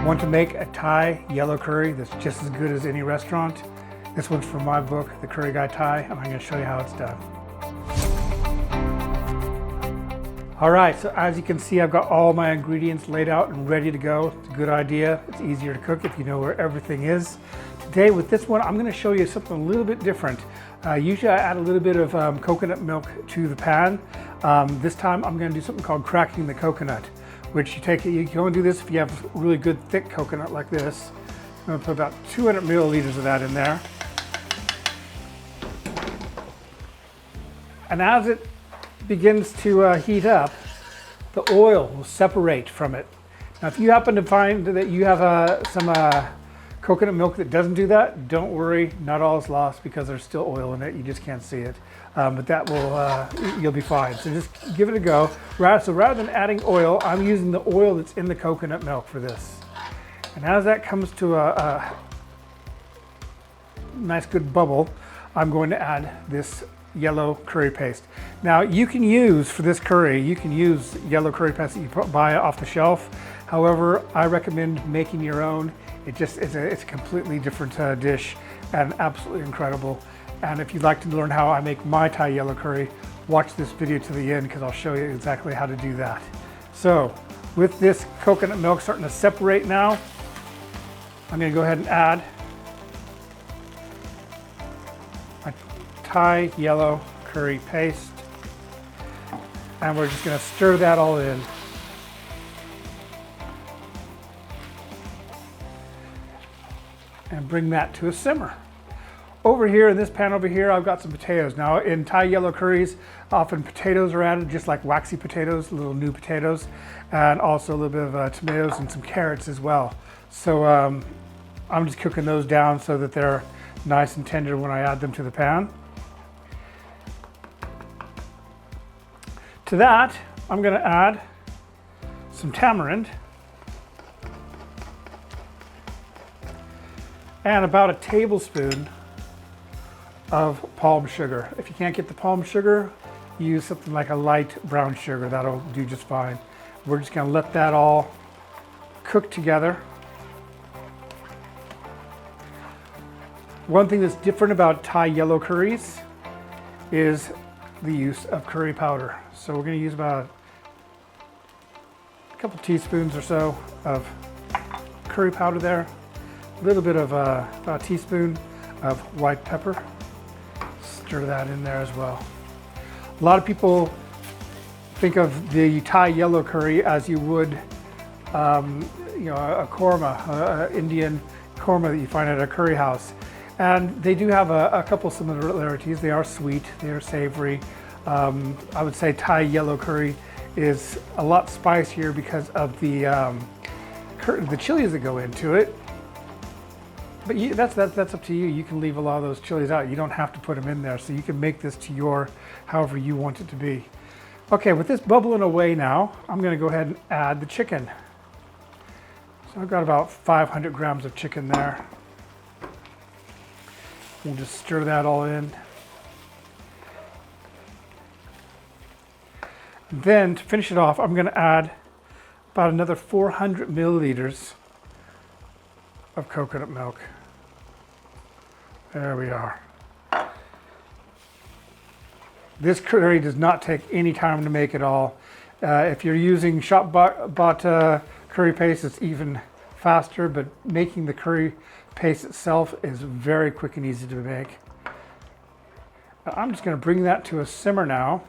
Want to make a Thai yellow curry that's just as good as any restaurant? This one's from my book, The Curry Guy Thai, and I'm going to show you how it's done. All right, so as you can see, I've got all my ingredients laid out and ready to go. It's a good idea. It's easier to cook if you know where everything is. Today with this one, I'm going to show you something a little bit different. Usually I add a little bit of coconut milk to the pan. This time I'm going to do something called cracking the coconut, which you can only do this if you have really good thick coconut like this. I'm going to put about 200 milliliters of that in there. And as it begins to heat up, the oil will separate from it. Now if you happen to find that you have some coconut milk that doesn't do that, don't worry, not all is lost because there's still oil in it, you just can't see it. But that will, you'll be fine. So just give it a go. So rather than adding oil, I'm using the oil that's in the coconut milk for this. And as that comes to a nice good bubble, I'm going to add this yellow curry paste. Now you can use, for this curry, you can use yellow curry paste that you buy off the shelf. However, I recommend making your own. It's a completely different dish and absolutely incredible. And if you'd like to learn how I make my Thai yellow curry, watch this video to the end because I'll show you exactly how to do that. So with this coconut milk starting to separate now, I'm going to go ahead and add my Thai yellow curry paste. And we're just going to stir that all in. And bring that to a simmer. Over here in this pan over here, I've got some potatoes. Now in Thai yellow curries, often potatoes are added, just like waxy potatoes, little new potatoes, and also a little bit of tomatoes and some carrots as well. So I'm just cooking those down so that they're nice and tender when I add them to the pan. To that, I'm going to add some tamarind and about a tablespoon of palm sugar. If you can't get the palm sugar, use something like a light brown sugar. That'll do just fine. We're just going to let that all cook together. One thing that's different about Thai yellow curries is the use of curry powder. So we're going to use about a couple teaspoons or so of curry powder there. A little bit of about a teaspoon of white pepper. Stir that in there as well. A lot of people think of the Thai yellow curry as you would, a korma, Indian korma that you find at a curry house. And they do have a couple similarities. They are sweet, they are savory. I would say Thai yellow curry is a lot spicier because of the chilies that go into it. But that's up to you. You can leave a lot of those chilies out. You don't have to put them in there. So you can make this to however you want it to be. Okay, with this bubbling away now, I'm going to go ahead and add the chicken. So I've got about 500 grams of chicken there. We'll just stir that all in. And then to finish it off, I'm going to add about another 400 milliliters of coconut milk. There we are. This curry does not take any time to make at all. If you're using shop-bought curry paste, it's even faster, but making the curry paste itself is very quick and easy to make. I'm just going to bring that to a simmer now.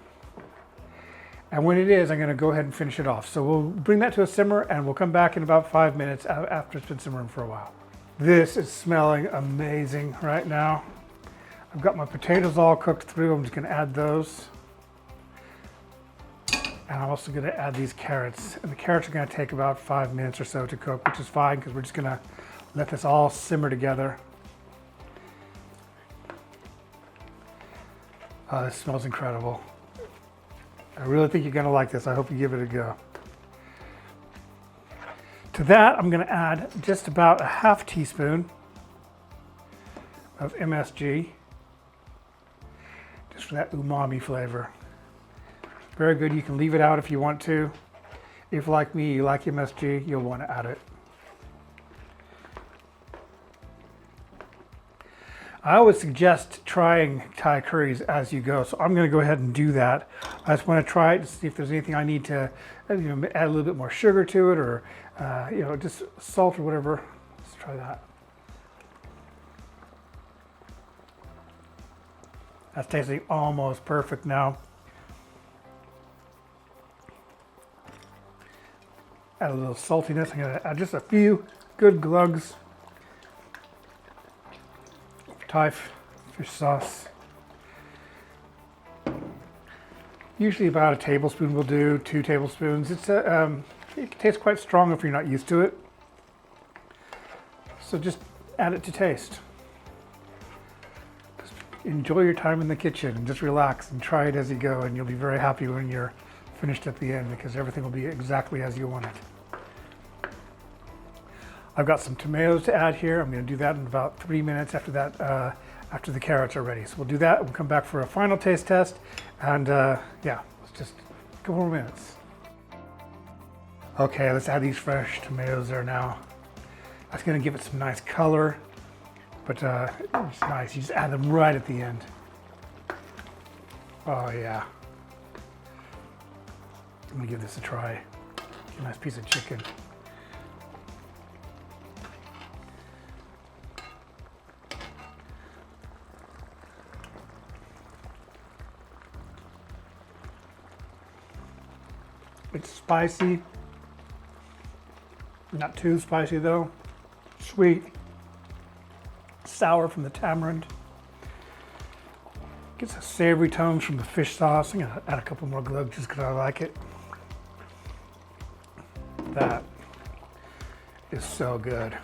And when it is, I'm going to go ahead and finish it off. So we'll bring that to a simmer and we'll come back in about 5 minutes after it's been simmering for a while. This is smelling amazing right now. I've got my potatoes all cooked through. I'm just going to add those. And I'm also going to add these carrots. And the carrots are going to take about 5 minutes or so to cook, which is fine because we're just going to let this all simmer together. Oh, this smells incredible. I really think you're going to like this. I hope you give it a go. To that, I'm going to add just about a half teaspoon of MSG, just for that umami flavor. Very good. You can leave it out if you want to. If like me, you like MSG, you'll want to add it. I would suggest trying Thai curries as you go. So I'm going to go ahead and do that. I just want to try it to see if there's anything I need to add a little bit more sugar to it, or just salt or whatever. Let's try that. That's tasting almost perfect now. Add a little saltiness. I'm going to add just a few good glugs of Thai fish sauce. Usually about a tablespoon will do, 2 tablespoons. It tastes quite strong if you're not used to it. So just add it to taste. Just enjoy your time in the kitchen and just relax and try it as you go, and you'll be very happy when you're finished at the end, because everything will be exactly as you want it. I've got some tomatoes to add here. I'm going to do that in about 3 minutes after that, after the carrots are ready. So we'll do that. We'll come back for a final taste test, and yeah, it's just a couple more minutes. Okay, let's add these fresh tomatoes there now. That's going to give it some nice color, but it's nice. You just add them right at the end. Oh yeah. I'm going to give this a try. A nice piece of chicken. It's spicy, not too spicy though. Sweet, sour from the tamarind. Gets a savory tone from the fish sauce. I'm gonna add a couple more glugs just because I like it. That is so good.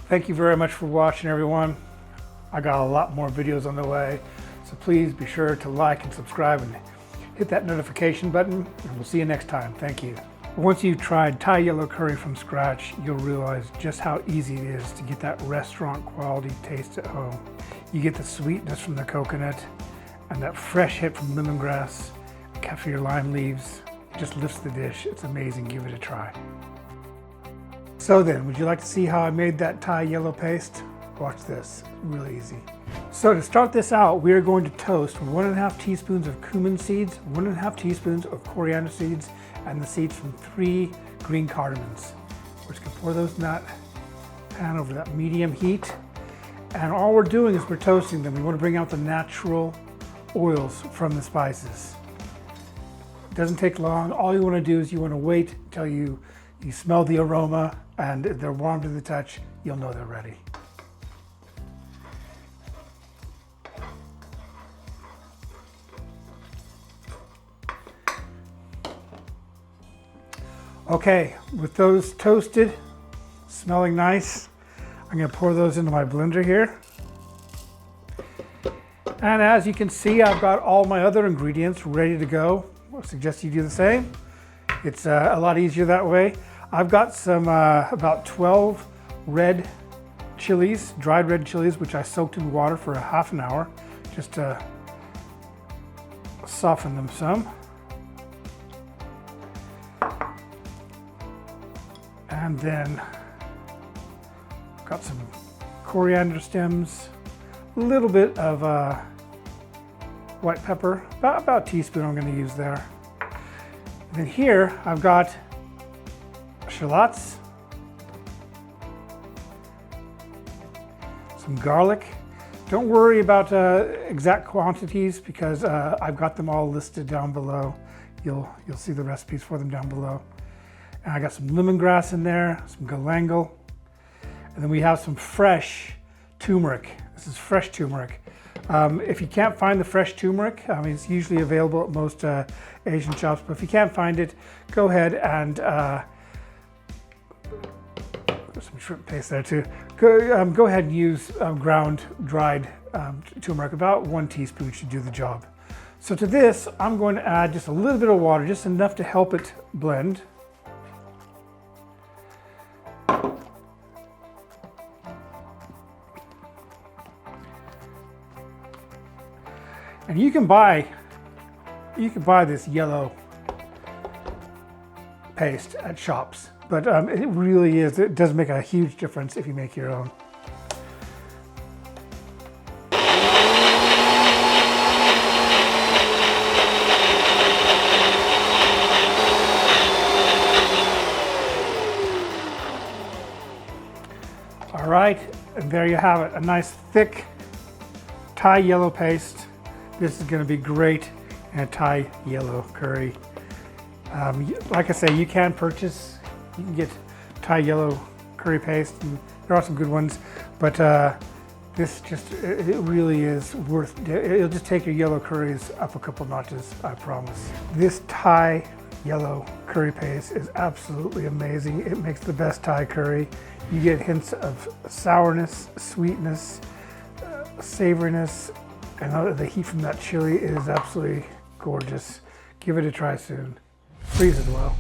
Thank you very much for watching, everyone. I got a lot more videos on the way, so please be sure to like and subscribe and hit that notification button, and we'll see you next time. Thank you. Once you've tried Thai yellow curry from scratch, you'll realize just how easy it is to get that restaurant quality taste at home. You get the sweetness from the coconut and that fresh hit from lemongrass, kaffir lime leaves. It just lifts the dish. It's amazing. Give it a try. So then, would you like to see how I made that Thai yellow paste? Watch this. Really easy. So to start this out, we are going to toast 1.5 teaspoons of cumin seeds, 1.5 teaspoons of coriander seeds, and the seeds from 3 green cardamoms. We're just going to pour those in that pan over that medium heat. And all we're doing is we're toasting them. We want to bring out the natural oils from the spices. It doesn't take long. All you want to do is you want to wait until you smell the aroma and they're warm to the touch. You'll know they're ready. Okay, with those toasted, smelling nice, I'm going to pour those into my blender here. And as you can see, I've got all my other ingredients ready to go. I suggest you do the same. It's a lot easier that way. I've got some about 12 red chilies, dried red chilies, which I soaked in water for a half an hour, just to soften them some. And then got some coriander stems, a little bit of white pepper, about a teaspoon I'm going to use there. And then here I've got shallots, some garlic. Don't worry about exact quantities because I've got them all listed down below. You'll see the recipes for them down below. And I got some lemongrass in there, some galangal, and then we have some fresh turmeric. This is fresh turmeric. If you can't find the fresh turmeric, it's usually available at most Asian shops, but if you can't find it, go ahead and there's some shrimp paste there too. Go ahead and use ground dried turmeric. About 1 teaspoon should do the job. So to this, I'm going to add just a little bit of water, just enough to help it blend. And you can buy this yellow paste at shops, but it really is, it does make a huge difference if you make your own. right, and there you have it, a nice thick Thai yellow paste. This is going to be great in a Thai yellow curry. Like I say, you can get Thai yellow curry paste, and there are some good ones, but this it really is worth, it'll just take your yellow curries up a couple notches, I promise. This Thai yellow curry paste is absolutely amazing. It makes the best Thai curry. You get hints of sourness, sweetness, savoriness, and the heat from that chili is absolutely gorgeous. Give it a try soon. Freeze as well.